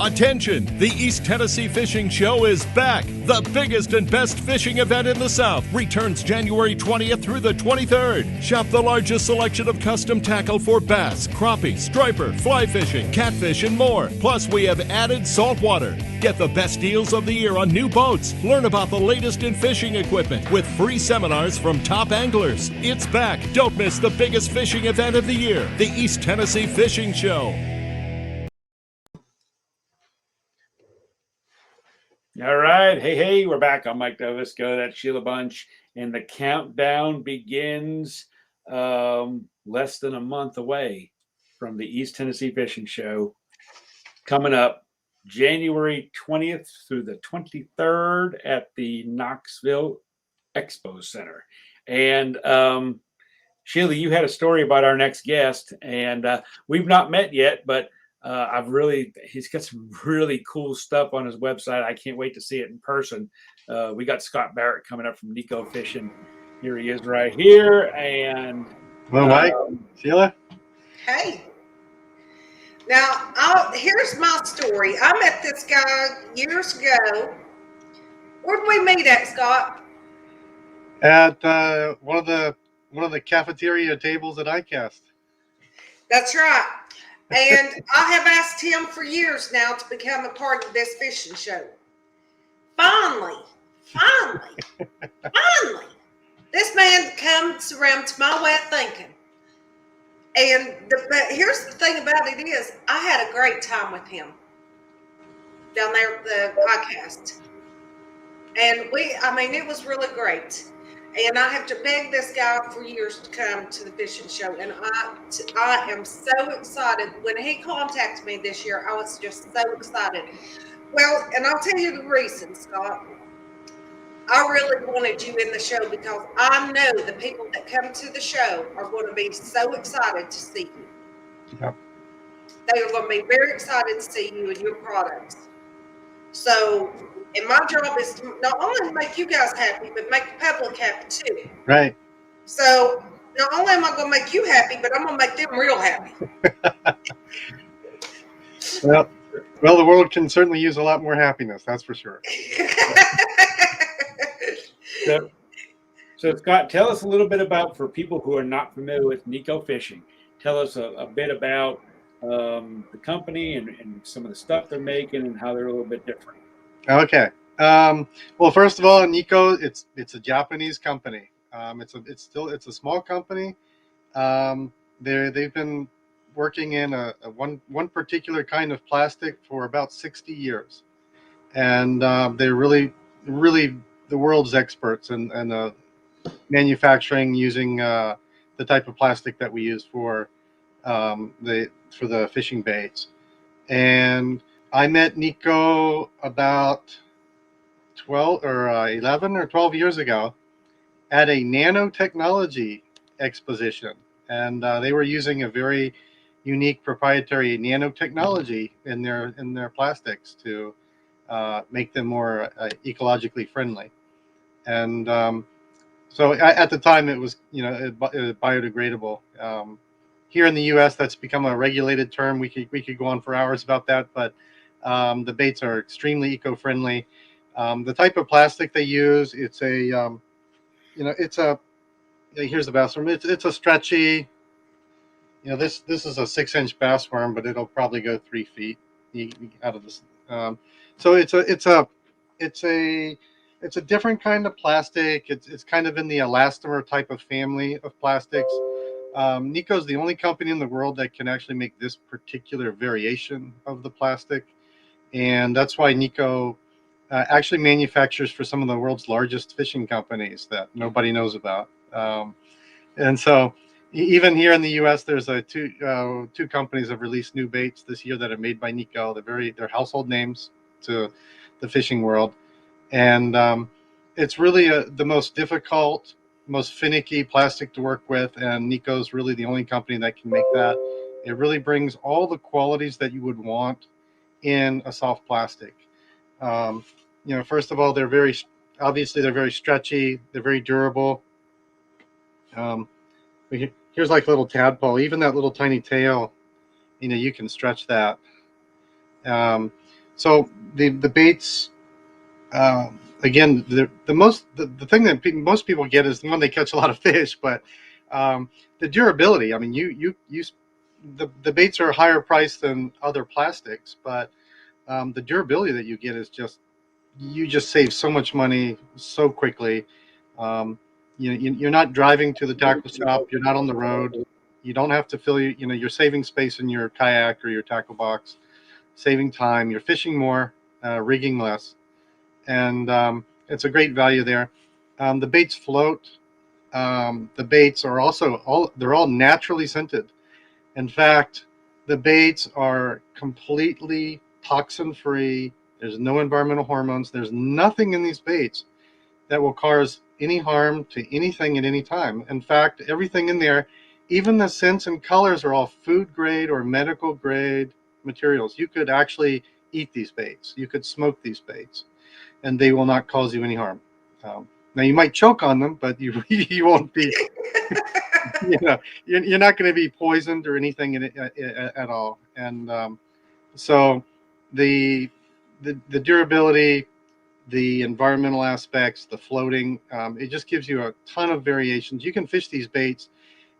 Attention! The East Tennessee Fishing Show is back. The biggest and best fishing event in the South returns January 20th through the 23rd. Shop the largest selection of custom tackle for bass, crappie, striper, fly fishing, catfish, and more. Plus, we have added saltwater. Get the best deals of the year on new boats. Learn about the latest in fishing equipment with free seminars from top anglers. It's back. Don't miss the biggest fishing event of the year, the East Tennessee Fishing Show. All right. Hey, we're back. I'm Mike Del Visco. That's Sheila Bunch. And the countdown begins less than a month away from the East Tennessee Fishing Show. Coming up January 20th through the 23rd at the Knoxville Expo Center. And Sheila, you had a story about our next guest. And we've not met yet, but he's got some really cool stuff on his website. I can't wait to see it in person. We got Scott Barrett coming up from Nico Fishing. Here he is right here. And hello, Mike. Sheila. Hey. Now, here's my story. I met this guy years ago. Where did we meet at, Scott? At one of the cafeteria tables at ICAST. That's right. And I have asked him for years now to become a part of this fishing show. Finally, this man comes around to my way of thinking. But here's the thing about it is, I had a great time with him down there at the podcast. And it was really great. And I have to beg this guy for years to come to the fishing show. And I am so excited. When he contacted me this year, I was just so excited. Well, and I'll tell you the reason, Scott. I really wanted you in the show because I know the people that come to the show are going to be so excited to see you. Yep. They are going to be very excited to see you and your products. So, and my job is to not only make you guys happy, but make the public happy too. Right. So, not only am I going to make you happy, but I'm going to make them real happy. Well, the world can certainly use a lot more happiness. That's for sure. So Scott, tell us a little bit about, for people who are not familiar with Nico Fishing, tell us a bit about the company and some of the stuff they're making and how they're a little bit different. Okay. Well, first of all, Nico, it's a Japanese company. It's a small company. They've been working in one particular kind of plastic for about 60 years, and they're really the world's experts in manufacturing using the type of plastic that we use for the fishing baits. And I met Nico about 11 or 12 years ago at a nanotechnology exposition, and they were using a very unique proprietary nanotechnology in their plastics to make them more ecologically friendly. And so at the time, it was it was biodegradable. Here in the U.S., that's become a regulated term. We could go on for hours about that, but the baits are extremely eco-friendly. The type of plastic they use, it's a it's a here's the bass worm. It's a stretchy. This is a 6-inch bass worm, but it'll probably go 3 feet out of this. So it's a it's a different kind of plastic. It's kind of in the elastomer type of family of plastics. Nico's the only company in the world that can actually make this particular variation of the plastic, and that's why Nico actually manufactures for some of the world's largest fishing companies that nobody knows about. And so, even here in the U.S., there's two companies have released new baits this year that are made by Nico. They're household names to the fishing world, and it's really the most difficult, most finicky plastic to work with. And Nico's really the only company that can make that. It really brings all the qualities that you would want in a soft plastic. First of all, they're very stretchy. They're very durable. Um, Here's like a little tadpole. Even that little tiny tail, you can stretch that. So the baits, again, the thing that most people get is when they catch a lot of fish, but the durability. I mean, the baits are higher priced than other plastics, but the durability that you get is you just save so much money so quickly. You're not driving to the tackle shop. You're not on the road. You don't have to fill you're saving space in your kayak or your tackle box, saving time. You're fishing more, rigging less, and it's a great value there. The baits float. The baits are they're all naturally scented. In fact, the baits are completely toxin free. There's no environmental hormones. There's nothing in these baits that will cause any harm to anything at any time. In fact, everything in there, even the scents and colors, are all food grade or medical grade materials. You could actually eat these baits. You could smoke these baits, and they will not cause you any harm. Now you might choke on them, but you won't be. You're not going to be poisoned or anything in it at all. And so the durability, the environmental aspects, the floating, it just gives you a ton of variations. You can fish these baits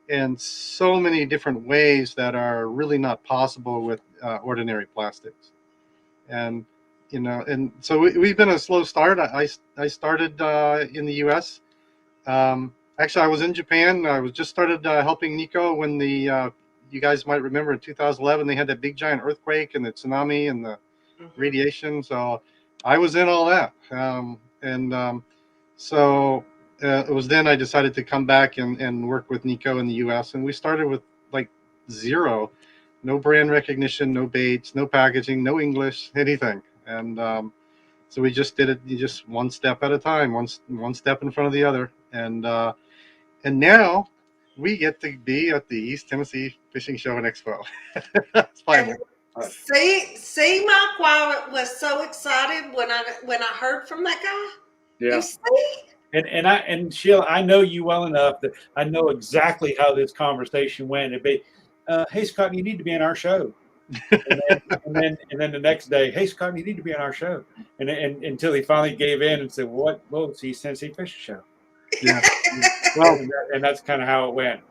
in so many different ways that are really not possible with ordinary plastics. And and so we've been a slow start. I started in the U.S. Actually, I was in Japan. I was just started helping Nico when you guys might remember in 2011 they had that big giant earthquake and the tsunami and the radiation. So I was in all that, so it was then I decided to come back and work with Nico in the U.S. And we started with like zero, no brand recognition, no baits, no packaging, no English, anything. And so we just did it just one step at a time, one step in front of the other. And now we get to be at the East Tennessee Fishing Show and Expo. Finally. See, Mike, why I was so excited when I heard from that guy. Yeah. You see? And Sheila, I know you well enough that I know exactly how this conversation went. It'd be, hey Scott, you need to be in our show. and then the next day, hey Scott, you need to be on our show. And until he finally gave in and said, well, it's East Tennessee Fishing Show. Yeah. Well, and that's kind of how it went.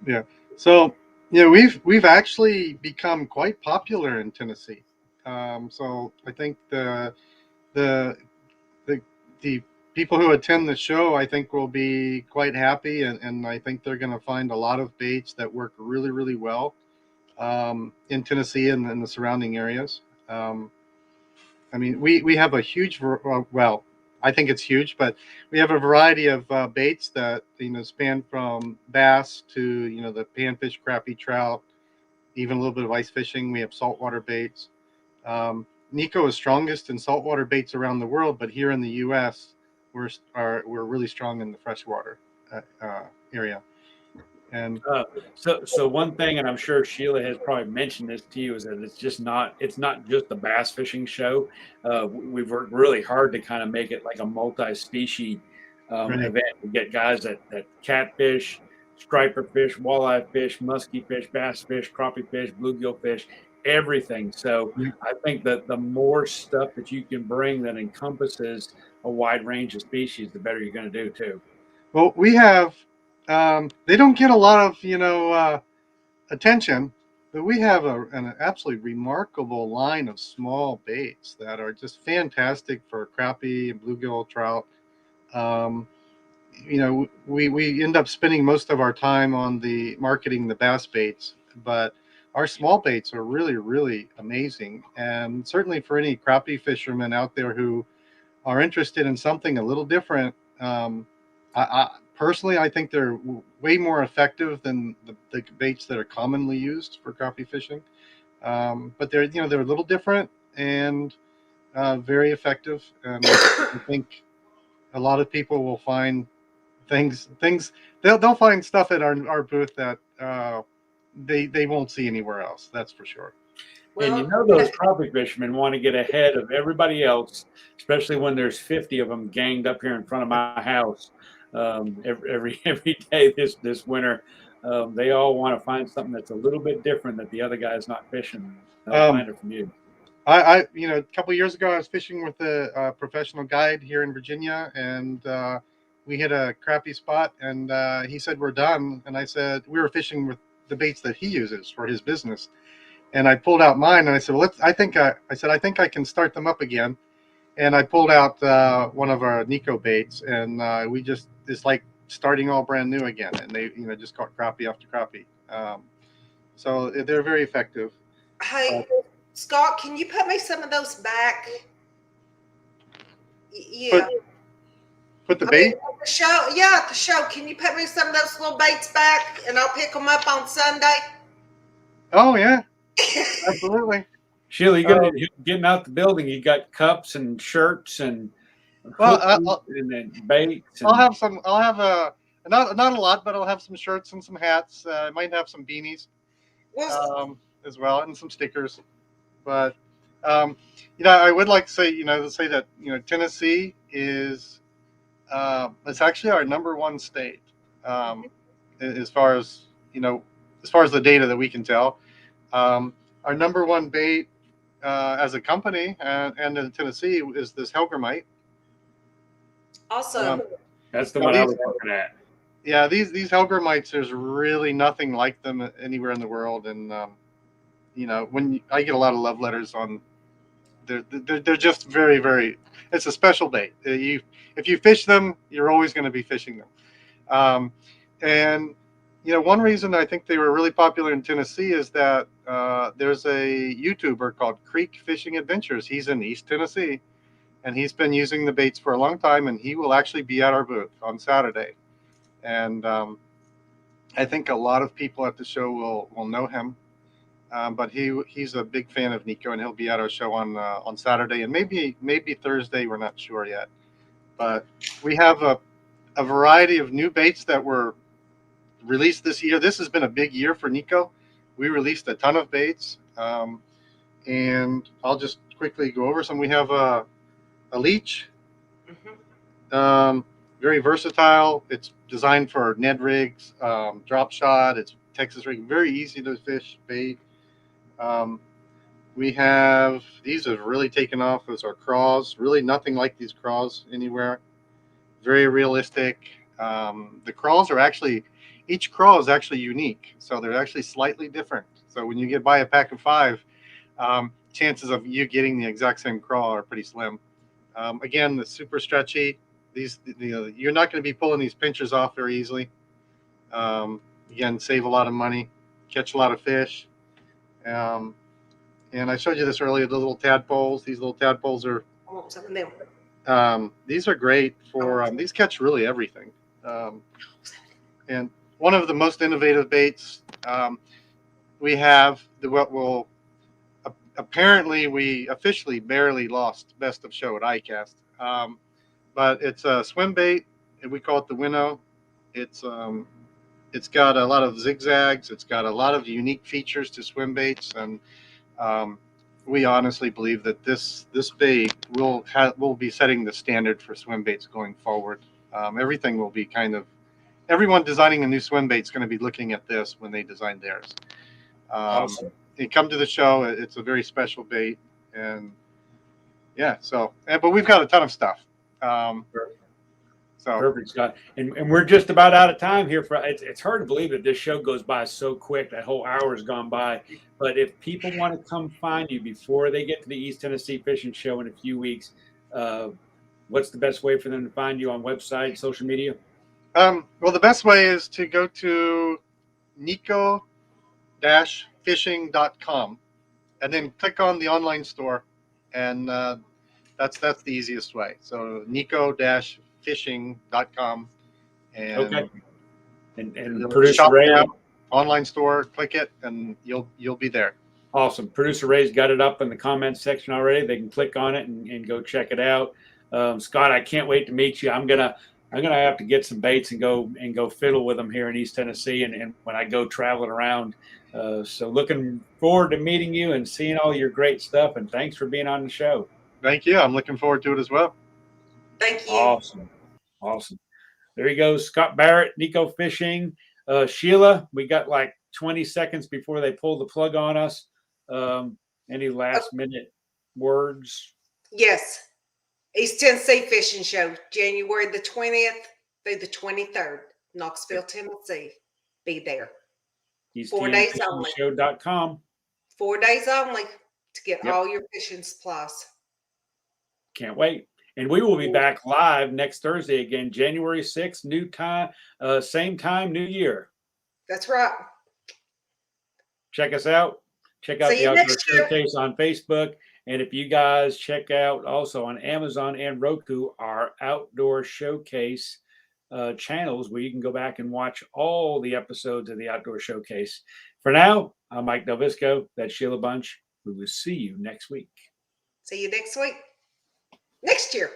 Yeah. So we've actually become quite popular in Tennessee. So I think the people who attend the show, I think, will be quite happy, and I think they're going to find a lot of baits that work really, really well in Tennessee and in the surrounding areas. I mean, we have a huge, well, I think it's huge, but we have a variety of baits that span from bass to the panfish, crappie, trout, even a little bit of ice fishing. We have saltwater baits. Nico is strongest in saltwater baits around the world, but here in the U.S., we're really strong in the freshwater area. And So one thing, and I'm sure Sheila has probably mentioned this to you, is that it's not just the bass fishing show. We've worked really hard to kind of make it like a multi-species right. event. We get guys that catfish, striper fish, walleye fish, musky fish, bass fish, crappie fish, bluegill fish, everything. So Yeah. I think that the more stuff that you can bring that encompasses a wide range of species, the better you're going to do too. Well, we have. They don't get a lot of attention, but we have an absolutely remarkable line of small baits that are just fantastic for crappie and bluegill trout. Um, we end up spending most of our time on the marketing the bass baits, but our small baits are really, really amazing. And certainly for any crappie fishermen out there who are interested in something a little different, I personally, I think they're way more effective than the baits that are commonly used for crappie fishing. But they're a little different and very effective. And I think a lot of people will find things they'll find stuff at our booth that they won't see anywhere else. That's for sure. And you Well, know those crappie fishermen want to get ahead of everybody else, especially when there's 50 of them ganged up here in front of my house every day this winter. They all want to find something that's a little bit different that the other guy's not fishing. They'll Um, find it from you. I a couple of years ago, I was fishing with a professional guide here in Virginia, and we hit a crappie spot, and he said we're done, and I said we were fishing with the baits that he uses for his business, and I pulled out mine, and I said, well, I think I can start them up again, and I pulled out one of our Nico baits, and it's like starting all brand new again, and they just caught crappie after crappie. So they're very effective. hey, Scott, can you put me some of those back? Put Yeah. put the I mean, bait. at the show, yeah, at the show. Can you put me some of those little baits back, and I'll pick them up on Sunday? Oh yeah, absolutely. Sheila, you're getting out the building. You got cups and shirts and Well, cookies and then baits. I'll And have some. I'll have not a lot, but I'll have some shirts and some hats. I might have some beanies as well, and some stickers. But I would like to say that Tennessee is it's actually our number one state as far as as far as the data that we can tell. Our number one bait as a company and in Tennessee is this Helgramite. Awesome. that's the Now one I these, was looking at. yeah, these Helgramites, there's really nothing like them anywhere in the world. And I get a lot of love letters on, they're just very, very. It's a special bait. If you fish them, you're always going to be fishing them. And one reason I think they were really popular in Tennessee is that there's a YouTuber called Creek Fishing Adventures. He's in East Tennessee, and he's been using the baits for a long time, and he will actually be at our booth on Saturday. And I think a lot of people at the show will know him. But he's a big fan of Nico, and he'll be at our show on Saturday and maybe Thursday. We're not sure yet. But we have a variety of new baits that were released this year. This has been a big year for Nico. We released a ton of baits, and I'll just quickly go over some. We have a leech, very versatile. It's designed for Ned rigs, drop shot. It's Texas rig, very easy to fish bait. We have these have really taken off as our craws. Really nothing like these craws anywhere. Very realistic. The craws are actually, each craw is actually unique, so they're actually slightly different. So when you buy a pack of 5, chances of you getting the exact same craw are pretty slim. Again, the super stretchy. These, you're not going to be pulling these pinchers off very easily. Again, save a lot of money, catch a lot of fish. And I showed you this earlier, the little tadpoles. These little tadpoles are, I want some of them. these are great for, these catch really everything. And one of the most innovative baits we have, what will apparently we officially barely lost best of show at ICAST. But it's a swim bait, and we call it the Winnow. It's got a lot of zigzags. It's got a lot of unique features to swim baits, and we honestly believe that this bait will be setting the standard for swim baits going forward. Everything will be everyone designing a new swim bait is going to be looking at this when they design theirs. Awesome. And come to the show. It's a very special bait, and yeah. But we've got a ton of stuff. Perfect, Scott. And we're just about out of time here. It's hard to believe that this show goes by so quick. That whole hour's gone by. But if people want to come find you before they get to the East Tennessee Fishing Show in a few weeks, what's the best way for them to find you on website, social media? Well, the best way is to go to nico-fishing.com and then click on the online store, and that's the easiest way. So nico-fishing.com, and Okay. And the Producer shop Ray, tab, online store, click it, and you'll be there. awesome. Producer Ray's got it up in the comments section already. They can click on it and go check it out. Scott, I can't wait to meet you. I'm gonna have to get some baits and go fiddle with them here in East Tennessee and when I go traveling around. So looking forward to meeting you and seeing all your great stuff. And thanks for being on the show. Thank you. I'm looking forward to it as well. Thank you. Awesome. There you go, Scott Barrett, Nico Fishing. Sheila, we got like 20 seconds before they pull the plug on us. Any last minute words? Yes. East Tennessee Fishing Show, January the 20th through the 23rd, Knoxville, Tennessee. Be there. 4 days only. EastTFishingShow.com. 4 days only to get all your fishing supplies. Can't wait. And we will be back live next Thursday again, January 6th, new time, same time, new year. That's right. Check us out. Check out See the you Outdoor next year. Showcase on Facebook. And if you guys check out also on Amazon and Roku, our Outdoor Showcase channels, where you can go back and watch all the episodes of the Outdoor Showcase. For now, I'm Mike Del Visco. That's Sheila Bunch. We will see you next week. See you next week. Next year.